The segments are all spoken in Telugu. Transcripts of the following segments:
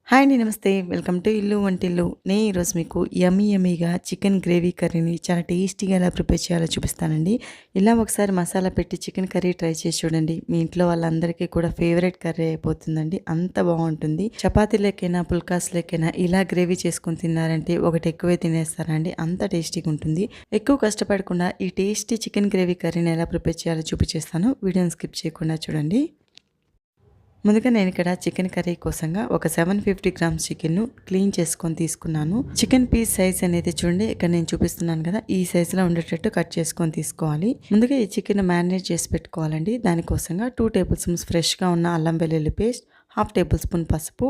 హాయ్ అండి. నమస్తే. వెల్కమ్ టు ఇల్లు వంటిల్లు. నేను ఈరోజు మీకు యమ్మీగా చికెన్ గ్రేవీ కర్రీని చాలా టేస్టీగా ఎలా ప్రిపేర్ చేయాలో చూపిస్తానండి. ఇలా ఒకసారి మసాలా పెట్టి చికెన్ కర్రీ ట్రై చేసి చూడండి. మీ ఇంట్లో వాళ్ళందరికీ కూడా ఫేవరెట్ కర్రీ అయిపోతుందండి. అంత బాగుంటుంది. చపాతీలకైనా పుల్కాస్లకైనా ఇలా గ్రేవీ చేసుకొని తిన్నారంటే ఒకటి ఎక్కువే తినేస్తారండి. అంత టేస్టీగా ఉంటుంది. ఎక్కువ కష్టపడకుండా ఈ టేస్టీ చికెన్ గ్రేవీ కర్రీని ఎలా ప్రిపేర్ చేయాలో చూపించేస్తాను. వీడియోని స్కిప్ చేయకుండా చూడండి. ముందుగా నేను ఇక్కడ చికెన్ కర్రీ కోసంగా ఒక 750 గ్రామ్స్ చికెన్ను క్లీన్ చేసుకొని తీసుకున్నాను. చికెన్ పీస్ సైజ్ అనేది చూడండి, ఇక్కడ నేను చూపిస్తున్నాను కదా, ఈ సైజులో ఉండేటట్టు కట్ చేసుకొని తీసుకోవాలి. ముందుగా ఈ చికెన్ మ్యారినేట్ చేసి పెట్టుకోవాలండి. దానికోసంగా 2 టేబుల్ స్పూన్స్ ఫ్రెష్గా ఉన్న అల్లం వెల్లుల్లి పేస్ట్, 1/2 టేబుల్ స్పూన్ పసుపు,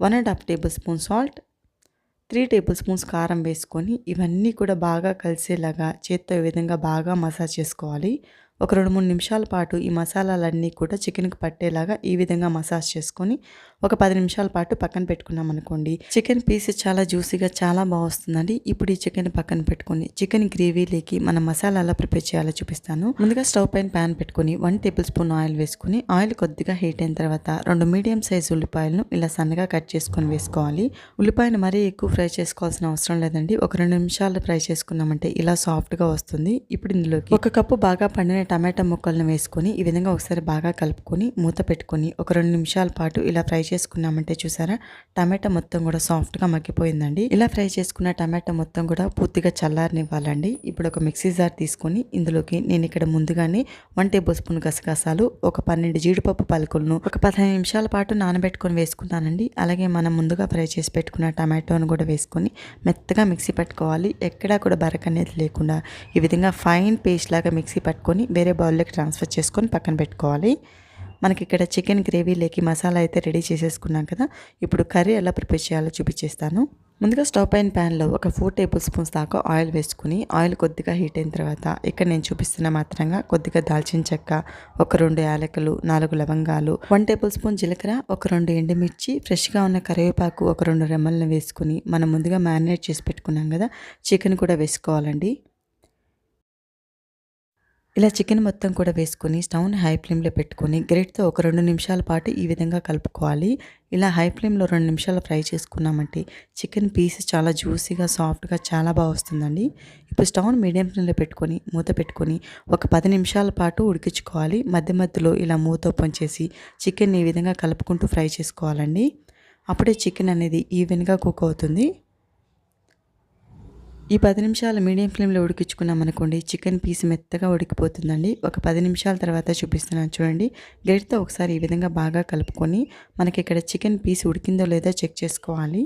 1.5 table spoon salt, 3 table spoons కారం వేసుకొని ఇవన్నీ కూడా బాగా కలిసేలాగా చేత్తో ఈ విధంగా బాగా మసాజ్ చేసుకోవాలి. ఒక 2-3 నిమిషాల పాటు ఈ మసాలాలన్నీ కూడా చికెన్కి పట్టేలాగా ఈ విధంగా మసాజ్ చేసుకొని ఒక 10 నిమిషాల పాటు పక్కన పెట్టుకున్నాం అనుకోండి, చికెన్ పీస్ చాలా జ్యూసీగా చాలా బాగా వస్తుందండి. ఇప్పుడు ఈ చికెన్ పక్కన పెట్టుకొని చికెన్ గ్రేవీలోకి మనం మసాలా ఎలా ప్రిపేర్ చేయాలో చూపిస్తాను. ముందుగా స్టవ్ పైన ప్యాన్ పెట్టుకొని 1 టేబుల్ స్పూన్ ఆయిల్ వేసుకుని ఆయిల్ కొద్దిగా హీట్ అయిన తర్వాత 2 మీడియం సైజ్ ఉల్లిపాయలను ఇలా సన్నగా కట్ చేసుకొని వేసుకోవాలి. ఉల్లిపాయను మరీ ఎక్కువ ఫ్రై చేసుకోవాల్సిన అవసరం లేదండి. ఒక 2 నిమిషాలు ఫ్రై చేసుకున్నామంటే ఇలా సాఫ్ట్గా వస్తుంది. ఇప్పుడు ఇందులోకి 1 కప్పు బాగా పండిన టమాటా ముక్కలను వేసుకొని ఈ విధంగా ఒకసారి బాగా కలుపుకొని మూత పెట్టుకొని ఒక 2 నిమిషాల పాటు ఇలా ఫ్రై చేసుకున్నామంటే చూసారా, టమాటా మొత్తం కూడా సాఫ్ట్గా మగ్గిపోయిందండి. ఇలా ఫ్రై చేసుకున్న టమాటా మొత్తం కూడా పూర్తిగా చల్లారనివ్వాలండి. ఇప్పుడు ఒక మిక్సీ జార్ తీసుకొని ఇందులోకి నేను ఇక్కడ ముందుగానే 1 టేబుల్ స్పూన్ గసగసాలు, ఒక 12 జీడిపప్పు పలుకులను ఒక 15 నిమిషాల పాటు నానబెట్టుకొని వేసుకున్నానండి. అలాగే మనం ముందుగా ఫ్రై చేసి పెట్టుకున్న టమాటోను కూడా వేసుకొని మెత్తగా మిక్సీ పట్టుకోవాలి. ఎక్కడా కూడా బరక అనేది లేకుండా ఈ విధంగా ఫైన్ పేస్ట్ లాగా మిక్సీ పట్టుకొని వేరే బౌల్లోకి ట్రాన్స్ఫర్ చేసుకొని పక్కన పెట్టుకోవాలి. మనకి ఇక్కడ చికెన్ గ్రేవీలోకి మసాలా అయితే రెడీ చేసేసుకున్నాం కదా. ఇప్పుడు కర్రీ ఎలా ప్రిపేర్ చేయాలో చూపించేస్తాను. ముందుగా స్టవ్ పైన ప్యాన్లో ఒక 4 టేబుల్ స్పూన్స్ దాకా ఆయిల్ వేసుకుని ఆయిల్ కొద్దిగా హీట్ అయిన తర్వాత ఇక్కడ నేను చూపిస్తున్న మాత్రంగా కొద్దిగా దాల్చిన చెక్క, ఒక 2 యాలకులు, 4 లవంగాలు, 1 టేబుల్ స్పూన్ జీలకర్ర, ఒక 2 ఎండుమిర్చి, ఫ్రెష్గా ఉన్న కరివేపాకు ఒక 2 రెమ్మలను వేసుకుని మనం ముందుగా మ్యారినేట్ చేసి పెట్టుకున్నాం కదా చికెన్ కూడా వేసుకోవాలండి. ఇలా చికెన్ మొత్తం కూడా వేసుకొని స్టవ్ని హై ఫ్లేమ్లో పెట్టుకొని గ్రేట్తో ఒక 2 నిమిషాల పాటు ఈ విధంగా కలుపుకోవాలి. ఇలా హై ఫ్లేమ్లో 2 నిమిషాలు ఫ్రై చేసుకున్నామంటే చికెన్ పీస్ చాలా జ్యూసీగా సాఫ్ట్గా చాలా బాగా వస్తుందండి. ఇప్పుడు స్టవ్ని మీడియం ఫ్లేమ్లో పెట్టుకొని మూత పెట్టుకొని ఒక 10 నిమిషాల పాటు ఉడికించుకోవాలి. మధ్య మధ్యలో ఇలా మూత ఓపెన్ చేసి చికెన్ ఈ విధంగా కలుపుకుంటూ ఫ్రై చేసుకోవాలండి. అప్పుడే చికెన్ అనేది ఈవెన్గా కుక్ అవుతుంది. ఈ 10 నిమిషాలు మీడియం ఫ్లేమ్లో ఉడికించుకున్నాం అనుకోండి, చికెన్ పీస్ మెత్తగా ఉడికిపోతుందండి. ఒక 10 నిమిషాల తర్వాత చూపిస్తున్నాను చూడండి. గరిటెతో ఒకసారి ఈ విధంగా బాగా కలుపుకొని మనకి ఇక్కడ చికెన్ పీస్ ఉడికిందో లేదో చెక్ చేసుకోవాలి.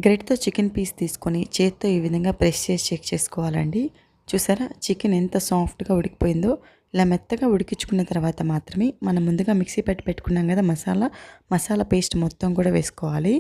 గరిటెతో చికెన్ పీస్ తీసుకొని చేత్తో ఈ విధంగా ప్రెస్ చేసి చెక్ చేసుకోవాలండి. చూసారా, చికెన్ ఎంత సాఫ్ట్గా ఉడికిపోయిందో. ఇలా మెత్తగా ఉడికించుకున్న తర్వాత మాత్రమే మనం ముందుగా మిక్సీ పెట్టుకున్నాం కదా మసాలా పేస్ట్ మొత్తం కూడా వేసుకోవాలి.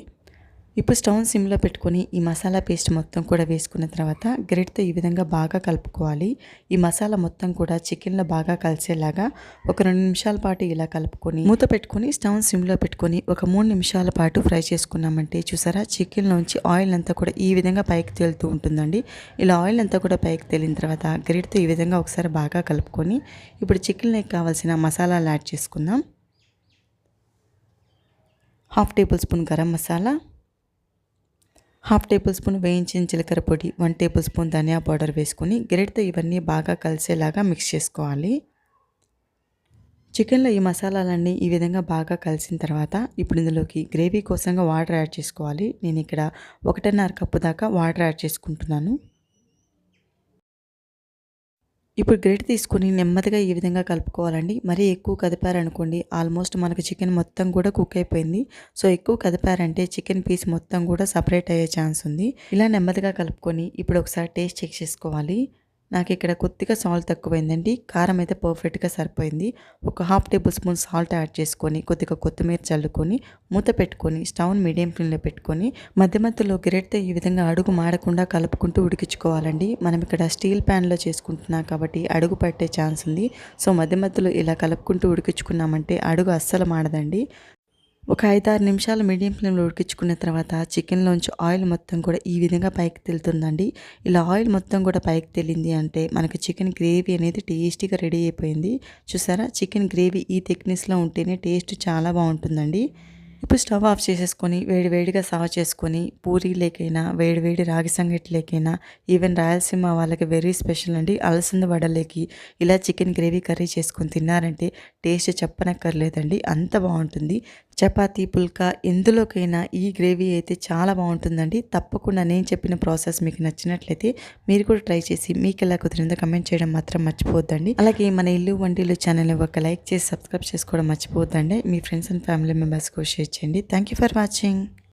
ఇప్పుడు స్టవ్ సిమ్లో పెట్టుకొని ఈ మసాలా పేస్ట్ మొత్తం కూడా వేసుకున్న తర్వాత గరిటెతో ఈ విధంగా బాగా కలుపుకోవాలి. ఈ మసాలా మొత్తం కూడా చికెన్లో బాగా కలిసేలాగా ఒక 2 నిమిషాల పాటు ఇలా కలుపుకొని మూత పెట్టుకొని స్టవ్ సిమ్లో పెట్టుకొని ఒక 3 నిమిషాల పాటు ఫ్రై చేసుకున్నామంటే చూసారా, చికెన్లోంచి ఆయిల్ అంతా కూడా ఈ విధంగా పైకి తేలుతూ ఉంటుందండి. ఇలా ఆయిల్ అంతా కూడా పైకి తేలిన తర్వాత గరిటెతో ఈ విధంగా ఒకసారి బాగా కలుపుకొని ఇప్పుడు చికెన్లోకి కావాల్సిన మసాలాలు యాడ్ చేసుకుందాం. 1/2 table spoon garam masala, 1/2 table spoon వేయించిన జీలకర్ర పొడి, 1 టేబుల్ స్పూన్ ధనియా పౌడర్ వేసుకొని గరిటెతో ఇవన్నీ బాగా కలిసేలాగా మిక్స్ చేసుకోవాలి. చికెన్లో ఈ మసాలాలన్నీ ఈ విధంగా బాగా కలిసిన తర్వాత ఇప్పుడు ఇందులోకి గ్రేవీ కోసంగా వాటర్ యాడ్ చేసుకోవాలి. నేను ఇక్కడ 1.5 కప్పు దాకా వాటర్ యాడ్ చేసుకుంటున్నాను. ఇప్పుడు గరిటె తీసుకొని నెమ్మదిగా ఈ విధంగా కలుపుకోవాలండి. మరీ ఎక్కువ కదిపారనుకోండి ఆల్మోస్ట్ మనకు చికెన్ మొత్తం కూడా కుక్ అయిపోయింది. సో ఎక్కువ కదిపారంటే చికెన్ పీస్ మొత్తం కూడా సపరేట్ అయ్యే ఛాన్స్ ఉంది. ఇలా నెమ్మదిగా కలుపుకొని ఇప్పుడు ఒకసారి టేస్ట్ చెక్ చేసుకోవాలి. నాకు ఇక్కడ కొద్దిగా సాల్ట్ తక్కువైందండి. కారం అయితే పర్ఫెక్ట్గా సరిపోయింది. ఒక 1/2 టేబుల్ స్పూన్ సాల్ట్ యాడ్ చేసుకొని కొద్దిగా కొత్తిమీర చల్లుకొని మూత పెట్టుకొని స్టవ్ని మీడియం ఫ్లేమ్లో పెట్టుకొని మధ్య మధ్యలో గరిటెతో ఈ విధంగా అడుగు మాడకుండా కలుపుకుంటూ ఉడికించుకోవాలండి. మనం ఇక్కడ స్టీల్ ప్యాన్లో చేసుకుంటున్నాం కాబట్టి అడుగు పట్టే ఛాన్స్ ఉంది. సో మధ్య మధ్యలో ఇలా కలుపుకుంటూ ఉడికించుకున్నామంటే అడుగు అస్సలు మాడదండి. ఒక 5-6 నిమిషాలు మీడియం ఫ్లేమ్లో ఉడికించుకున్న తర్వాత చికెన్లోంచి ఆయిల్ మొత్తం కూడా ఈ విధంగా పైకి తేలుతుందండి. ఇలా ఆయిల్ మొత్తం కూడా పైకి తేలింది అంటే మనకి చికెన్ గ్రేవీ అనేది టేస్టీగా రెడీ అయిపోయింది. చూసారా, చికెన్ గ్రేవీ ఈ థిక్నెస్లో ఉంటేనే టేస్ట్ చాలా బాగుంటుందండి. ఇప్పుడు స్టవ్ ఆఫ్ చేసేసుకొని వేడివేడిగా సర్వ్ చేసుకొని పూరీలేకైనా వేడివేడి రాగి సంగటిలేకైనా ఈవెన్ రాయలసీమ వాళ్ళకి వెరీ స్పెషల్ అండి. అలసంద వడలేకి ఇలా చికెన్ గ్రేవీ కర్రీ చేసుకొని తిన్నారంటే టేస్ట్ చెప్పనక్కర్లేదండి, అంత బాగుంటుంది. చపాతీ పుల్కా ఎందులోకైనా ఈ గ్రేవీ అయితే చాలా బాగుంటుందండి. తప్పకుండా నేను చెప్పిన ప్రాసెస్ మీకు నచ్చినట్లయితే మీరు కూడా ట్రై చేసి మీకు ఎలా కుదిరిందో కమెంట్ చేయడం మాత్రం మర్చిపోద్దండి. అలాగే మన ఇల్లు వంటిల్లు ఛానల్ని ఒక లైక్ చేసి సబ్స్క్రైబ్ చేసుకోవడం మర్చిపోద్దండి. మీ ఫ్రెండ్స్ అండ్ ఫ్యామిలీ మెంబర్స్కి షేర్ చేయండి. Thank you for watching.